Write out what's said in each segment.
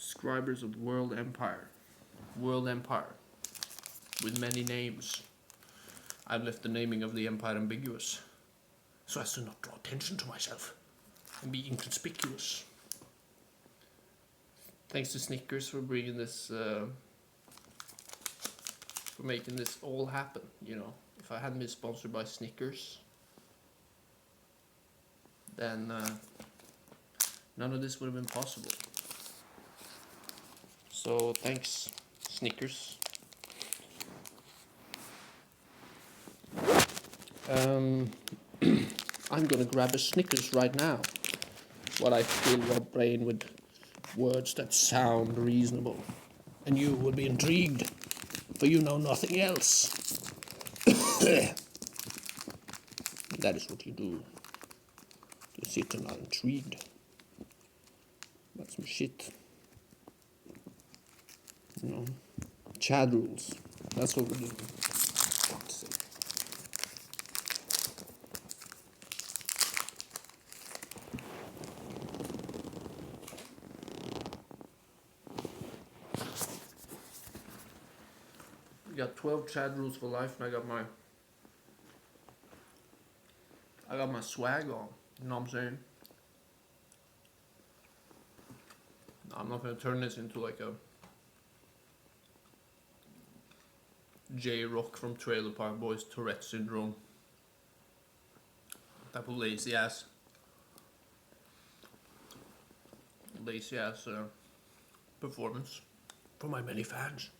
Scribers of the World Empire. World Empire. With many names. I've left the naming of the empire ambiguous, so as to not draw attention to myself and be inconspicuous. Thanks to Snickers for bringing this, for making this all happen, you know. If I hadn't been sponsored by Snickers, then none of this would have been possible. So thanks, Snickers. I'm gonna grab a Snickers right now, while I fill your brain with words that sound reasonable, and you will be intrigued, for you know nothing else. That is what you do. You sit and are intrigued about some shit. You know, Chad rules. That's what we're doing. Fuck's sake. We got 12 Chad rules for life, and I got my swag on. You know what I'm saying? I'm not gonna turn this into like a J-Rock from Trailer Park Boys Tourette syndrome type of lazy ass performance for my many fans.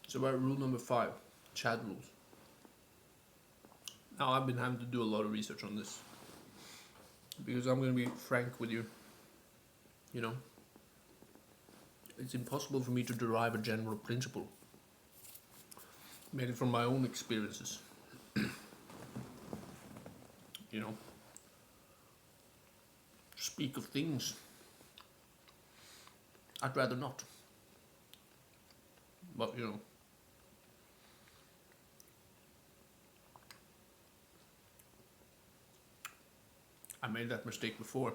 So about rule number 5, Chad rules. Now I've been having to do a lot of research on this, because I'm going to be frank with you. You know, it's impossible for me to derive a general principle, mainly from my own experiences. You know, speak of things I'd rather not. But you know, I made that mistake before.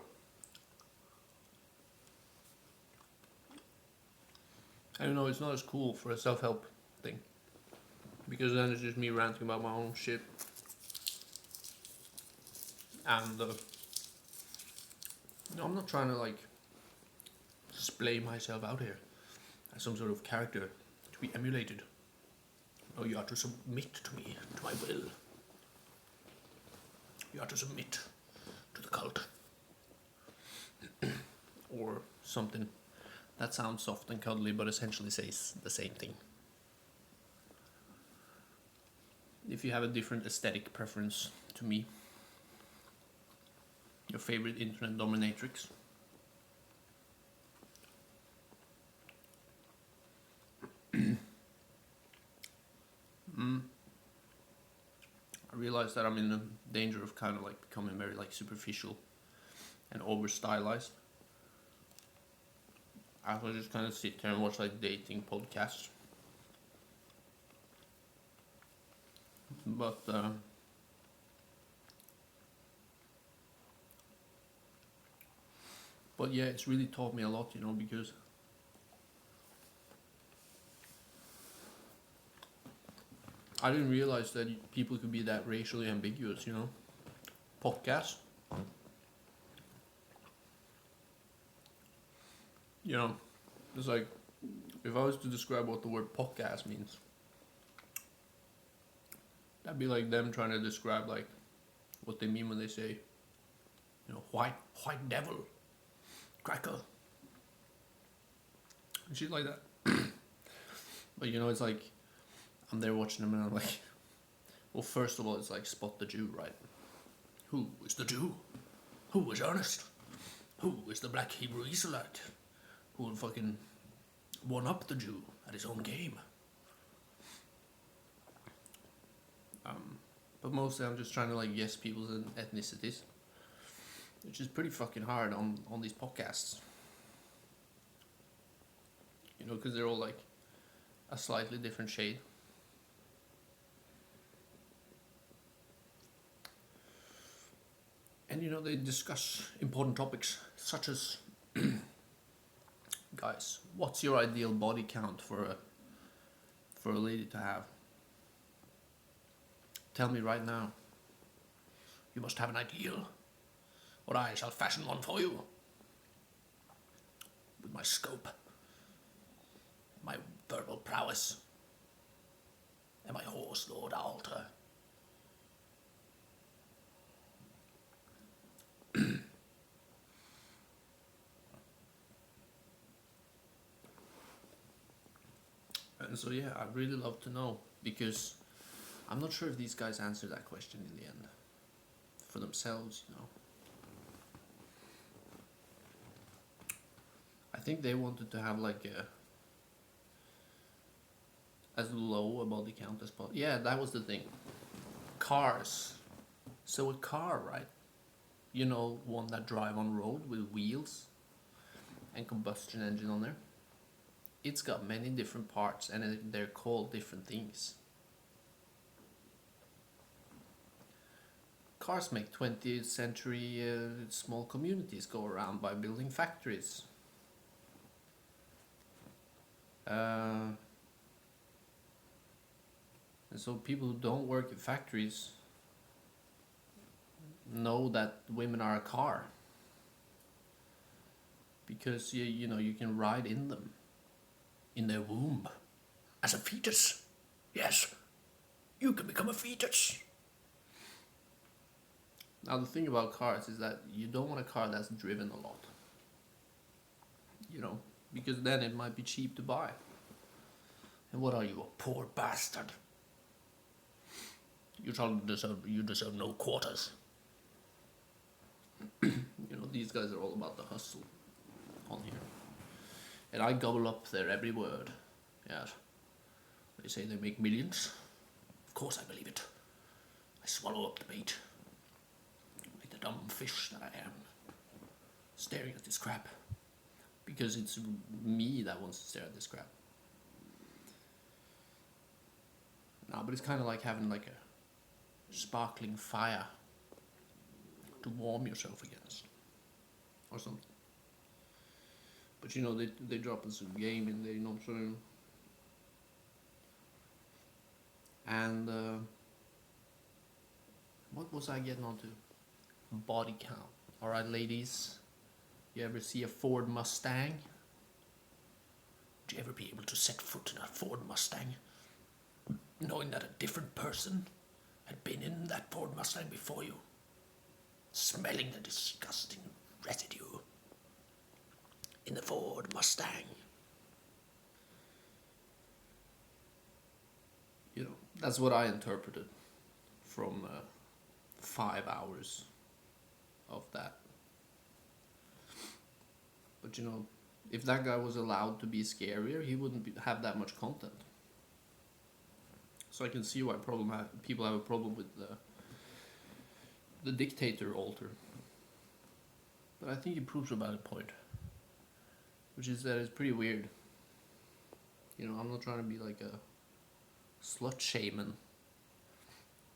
I don't know, it's not as cool for a self-help thing, because then it's just me ranting about my own shit. And no, I'm not trying to like display myself out here as some sort of character to be emulated. No, you are to submit to me, to my will. You are to submit to the cult. Or something that sounds soft and cuddly but essentially says the same thing. If you have a different aesthetic preference to me, your favorite internet dominatrix, I realize that I'm in the danger of kind of like becoming very like superficial and over stylized. I will just kind of sit there and watch like dating podcasts. But yeah, it's really taught me a lot, you know, because I didn't realize that people could be that racially ambiguous, you know. Podcast. You know, it's like, if I was to describe what the word podcast means, that'd be like them trying to describe like what they mean when they say, you know, white devil, cracker, and shit like that. But you know, it's like, I'm there watching them and I'm like, well, first of all, it's like spot the Jew, right? Who is the Jew? Who is Ernest? Who is the black Hebrew Israelite who will fucking one-up the Jew at his own game? But mostly I'm just trying to like guess people's ethnicities, which is pretty fucking hard on these podcasts. You know, because they're all like a slightly different shade. And you know, they discuss important topics such as, guys, what's your ideal body count for a lady to have? Tell me right now. You must have an ideal, or I shall fashion one for you. With my scope, my verbal prowess, and my horse, Lord Alter. And so yeah, I'd really love to know, because I'm not sure if these guys answer that question in the end for themselves, you know. I think they wanted to have like a as low a body count as possible. Yeah, that was the thing. Cars. So a car, right? You know, one that drive on road with wheels and combustion engine on there. It's got many different parts and they're called different things. Cars make 20th century small communities go around by building factories. And so people who don't work in factories know that women are a car, because you know, you can ride in them, in their womb, as a fetus. Yes, you can become a fetus. Now the thing about cars is that you don't want a car that's driven a lot, you know, because then it might be cheap to buy. And what are you, a poor bastard? You deserve no quarters. You know, these guys are all about the hustle on here. And I gobble up their every word. Yes. They say they make millions. Of course I believe it. I swallow up the bait. Like the dumb fish that I am. Staring at this crap. Because it's me that wants to stare at this crap. No, but it's kind of like having like a sparkling fire to warm yourself against, or something. But you know, they drop us some game in there, you know what I'm saying? And what was I getting onto? Body count. Alright, ladies, you ever see a Ford Mustang? Would you ever be able to set foot in a Ford Mustang, knowing that a different person had been in that Ford Mustang before you, smelling the disgusting residue in the Ford Mustang? You know, that's what I interpreted from 5 hours of that. But you know, if that guy was allowed to be scarier, he wouldn't have that much content. So I can see why people have a problem with the dictator altar. But I think he proves a valid point, which is that it's pretty weird. You know, I'm not trying to be like a slut shaman,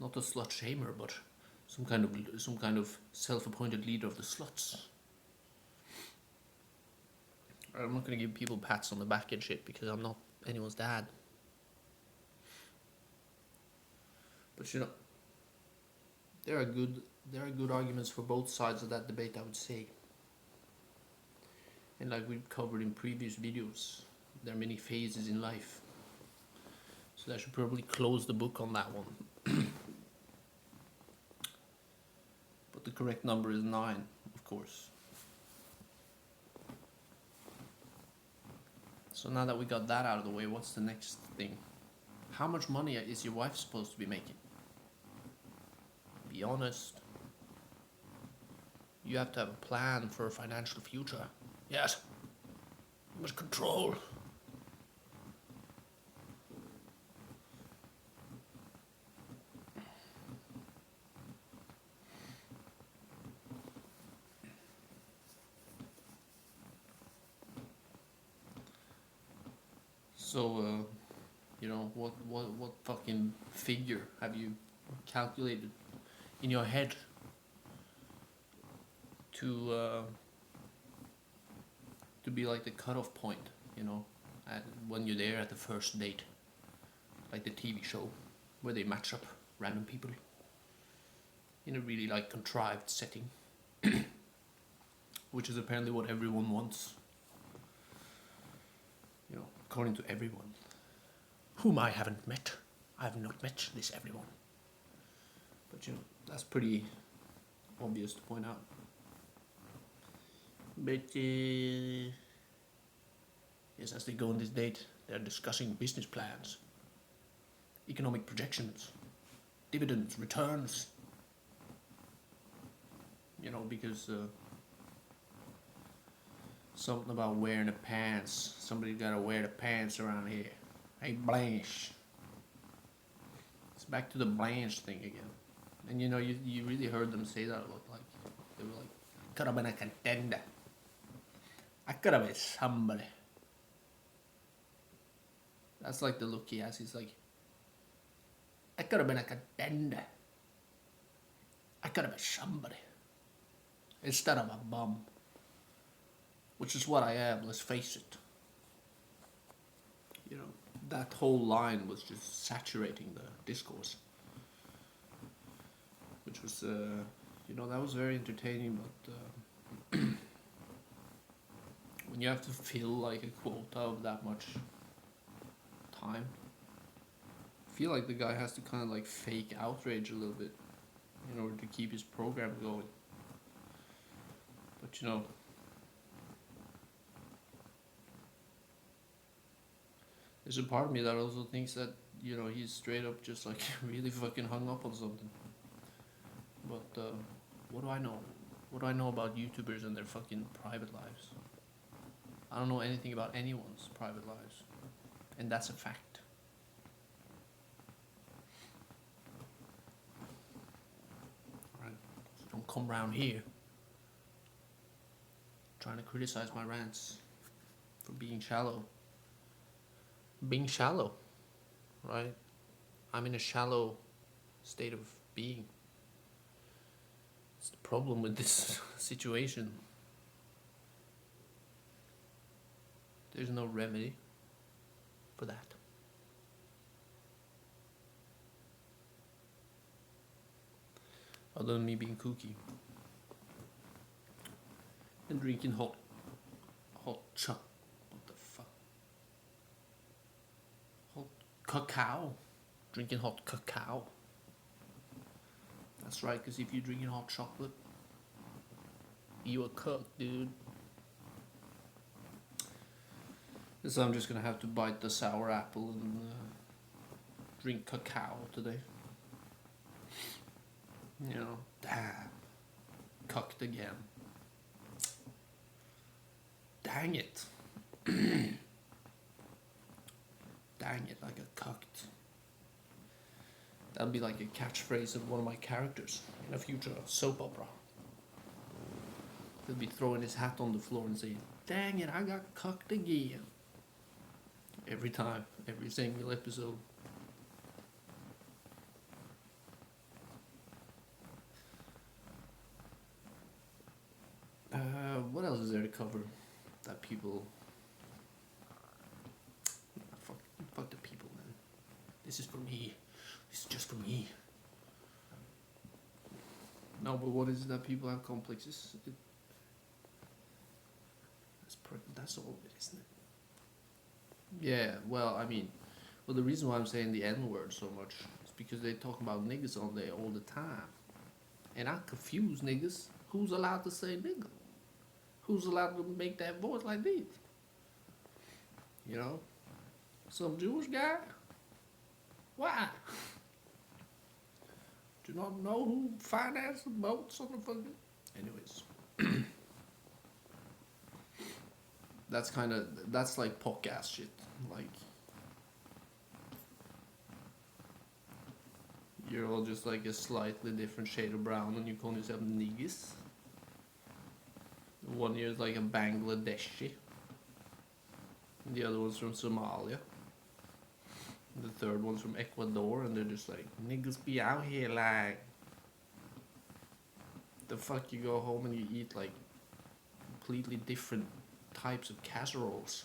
not a slut shamer, but some kind of self-appointed leader of the sluts. I'm not gonna give people pats on the back and shit, because I'm not anyone's dad. But you know, there are good arguments for both sides of that debate, I would say. And like we've covered in previous videos, there are many phases in life. So I should probably close the book on that one. But the correct number is 9, of course. So now that we got that out of the way, what's the next thing? How much money is your wife supposed to be making? Be honest. You have to have a plan for a financial future. Yes. You must control. So, You know, what fucking figure have you calculated in your head to be like the cutoff point, you know, when you're there at the first date, like the TV show, where they match up random people in a really like contrived setting, which is apparently what everyone wants, you know, according to everyone, whom I haven't met. I have not met this everyone, but you know, that's pretty obvious to point out. But yes, as they go on this date, they're discussing business plans, economic projections, dividends, returns. You know, because something about wearing the pants. Somebody gotta wear the pants around here. Hey, Blanche. It's back to the Blanche thing again. And you know, you really heard them say that a lot. Like, they were like, could have been a contender. I could have been somebody. That's like the look he has. He's like, I could have been a contender. I could have been somebody. Instead of a bum. Which is what I am, let's face it. You know, that whole line was just saturating the discourse. Which was, you know, that was very entertaining, but when you have to fill like a quota of that much time, I feel like the guy has to kind of like fake outrage a little bit in order to keep his program going. But you know, there's a part of me that also thinks that, you know, he's straight up just like really fucking hung up on something. But what do I know? What do I know about YouTubers and their fucking private lives? I don't know anything about anyone's private lives. And that's a fact. Alright, so don't come round here trying to criticize my rants for being shallow. Being shallow, right? I'm in a shallow state of being. It's the problem with this situation. There's no remedy for that. Other than me being kooky and drinking hot choc. What the fuck? Hot cacao. Drinking hot cacao. That's right, because if you're drinking hot chocolate, you a cook, dude. So I'm just gonna have to bite the sour apple and drink cacao today. You know, damn, cucked again. Dang it. Dang it, I got cucked. That'll be like a catchphrase of one of my characters in a future soap opera. He'll be throwing his hat on the floor and saying, dang it, I got cucked again. Every time, every single episode. What else is there to cover that people... Fuck the people, man. This is for me. This is just for me. No, but what is it that people have complexes? That's all of it, isn't it? Yeah, well, I mean, the reason why I'm saying the N-word so much is because they talk about niggas on there all the time. And I confuse niggas. Who's allowed to say nigga? Who's allowed to make that voice like this? You know? Some Jewish guy? Why? Do you not know who financed the boats on the fucking... Anyways. That's like podcast shit. Like, you're all just like a slightly different shade of brown and you call yourself niggas. One year is like a Bangladeshi. And the other one's from Somalia. The third one's from Ecuador, and they're just like, niggas be out here like, the fuck you go home and you eat like completely different types of casseroles.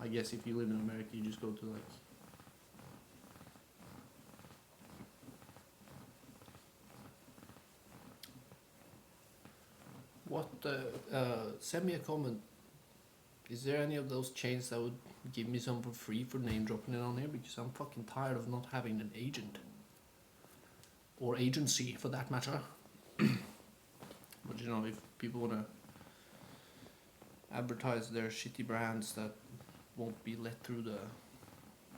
I guess if you live in America, you just go to like what send me a comment. Is there any of those chains that would give me some for free for name dropping it on here? Because I'm fucking tired of not having an agent. Or agency for that matter. But you know, if people wanna advertise their shitty brands that won't be let through the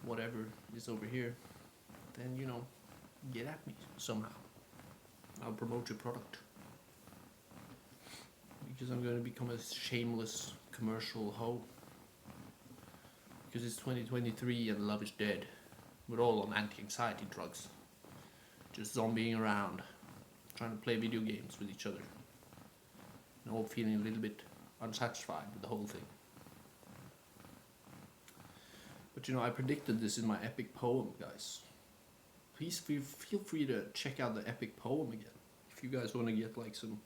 whatever is over here, then you know, get at me somehow. I'll promote your product. Because I'm going to become a shameless commercial hoe. Because it's 2023 and love is dead. We're all on anti-anxiety drugs. Just zombieing around, trying to play video games with each other. And all feeling a little bit unsatisfied with the whole thing. But you know, I predicted this in my epic poem, guys. Please feel free to check out the epic poem again. If you guys want to get like some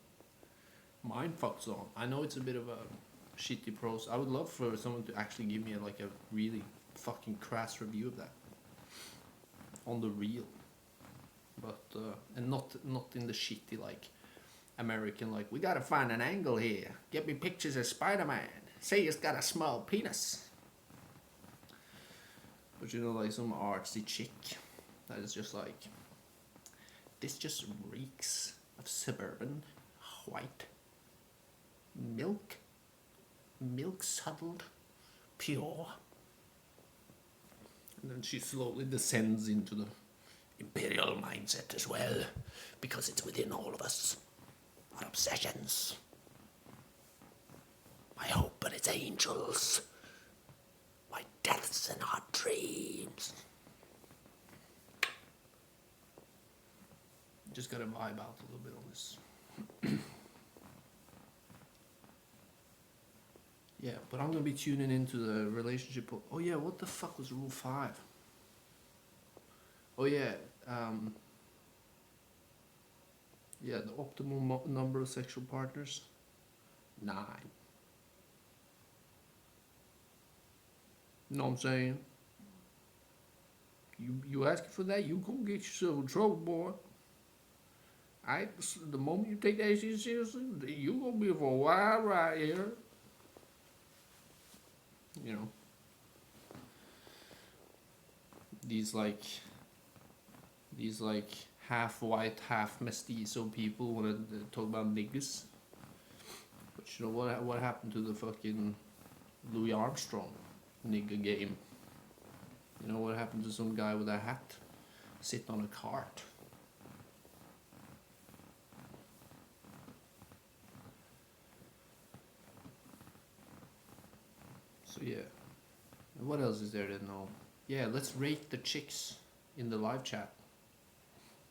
mind fucks on. I know it's a bit of a shitty prose. I would love for someone to actually give me like a really fucking crass review of that. On the real. But, and not in the shitty like American like, we gotta find an angle here. Get me pictures of Spider-Man. Say he's got a small penis. But you know, like some artsy chick that is just like, this just reeks of suburban, white, milk suddled, pure. And then she slowly descends into the imperial mindset as well, because it's within all of us. Our obsessions. My hope and its angels. My deaths and our dreams. Just gotta vibe out a little bit on this. Yeah, but I'm gonna be tuning into the relationship. Oh yeah, what the fuck was rule 5? Oh yeah, yeah, the optimal number of sexual partners, 9. You know what I'm saying? You asking for that, you gonna get yourself in trouble, boy. The moment you take that shit seriously, you gonna be for a wild ride here. You know, these like half white, half mestizo people want to talk about niggas. But you know what happened to the fucking Louis Armstrong nigga game? You know what happened to some guy with a hat sitting on a cart? So yeah, and what else is there to know? Yeah, let's rate the chicks in the live chat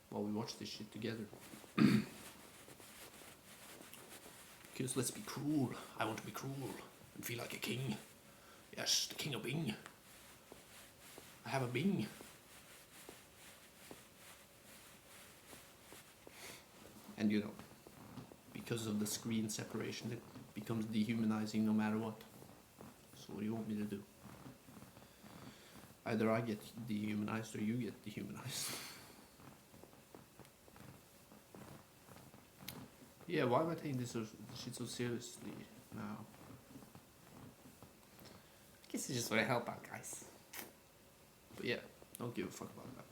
while we watch this shit together. Because let's be cruel. I want to be cruel and feel like a king. Yes, the king of Bing. I have a Bing. And you know, because of the screen separation, it becomes dehumanizing no matter what. So what do you want me to do? Either I get dehumanized or you get dehumanized. Yeah, why am I taking this shit so seriously now? I guess I just want to help out, guys. But yeah, don't give a fuck about that.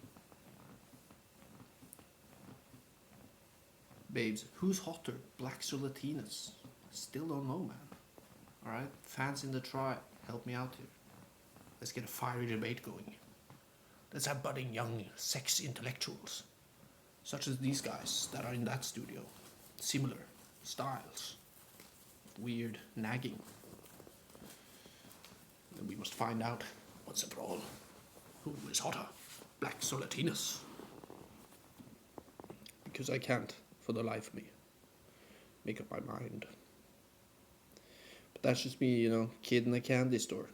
Babes, who's hotter, blacks or Latinas? Still don't know, man. Alright, fans in the tribe, help me out here. Let's get a fiery debate going. Let's have budding young, sexy intellectuals, such as these guys that are in that studio. Similar styles, weird nagging. Then we must find out, once and for all, who is hotter, blacks or Latinas. Because I can't, for the life of me, make up my mind. But that's just me, you know, kid in a candy store.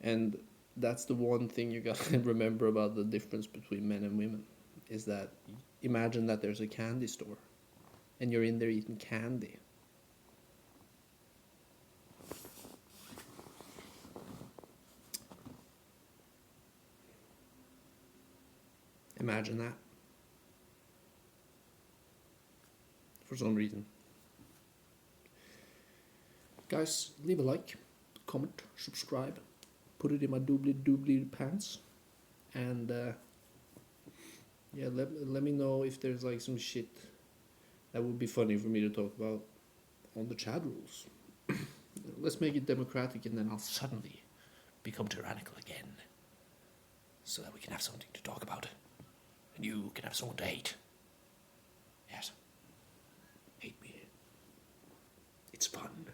And that's the one thing you gotta remember about the difference between men and women, is that imagine that there's a candy store, and you're in there eating candy. Imagine that. For some reason. Guys, leave a like, comment, subscribe, put it in my doobly pants, and yeah, let me know if there's like some shit that would be funny for me to talk about on the chat rules. Let's make it democratic, and then I'll suddenly become tyrannical again, so that we can have something to talk about, and you can have someone to hate. Yes, hate me. It's fun.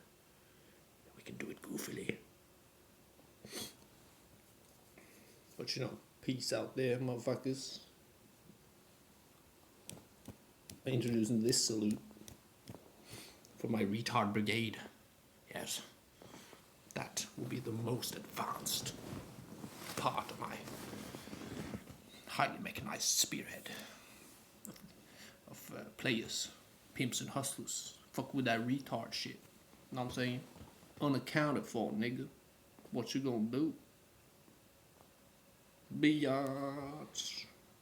We can do it goofily. But you know, peace out there, motherfuckers. I'm introducing this salute for my retard brigade. Yes, that will be the most advanced part of my highly mechanized spearhead of players, pimps and hustlers. Fuck with that retard shit. Know what I'm saying? Unaccounted for, nigga. What you gonna do? Biatch.